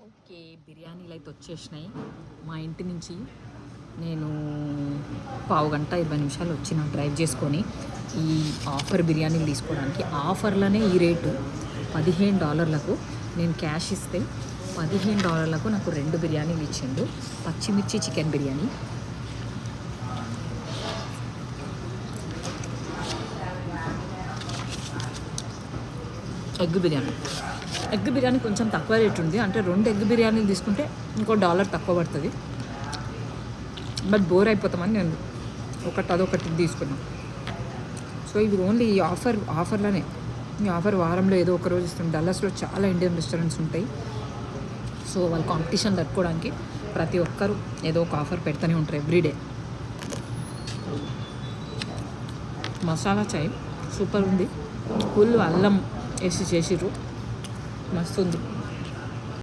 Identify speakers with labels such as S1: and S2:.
S1: Okay, బిర్యానీలు అయితే వచ్చేసినాయి మా ఇంటి నుంచి. నేను పావు గంట 20 నిమిషాలు వచ్చిన డ్రైవ్ చేసుకొని ఈ ఆఫర్ బిర్యానీలు తీసుకోవడానికి. ఆఫర్లోనే ఈ రేటు $15. నేను క్యాష్ ఇస్తే $15 నాకు 2 బిర్యానీలు ఇచ్చిండు. పచ్చిమిర్చి చికెన్ బిర్యానీ, ఎగ్ బిర్యానీ కొంచెం తక్కువ రేట్ ఉంది. అంటే 2 ఎగ్ బిర్యానీలు తీసుకుంటే ఇంకో $1 తక్కువ పడుతుంది. బట్ బోర్ అయిపోతామని నేను అదొకటి తీసుకున్నాను. సో ఇవి ఓన్లీ ఈ ఆఫర్లోనే. ఈ ఆఫర్ వారంలో ఏదో ఒక రోజు ఇస్తుంది. డల్లాస్లో చాలా ఇండియన్ రెస్టారెంట్స్ ఉంటాయి. సో వాళ్ళు కాంపిటీషన్ తట్టుకోవడానికి ప్రతి ఒక్కరు ఏదో ఒక ఆఫర్ పెడుతూనే ఉంటారు ఎవ్రీడే. మసాలా చాయ్ సూపర్ ఉంది. ఫుల్ అల్లం వేసి చేసిర్రు, మస్తు ఉంది.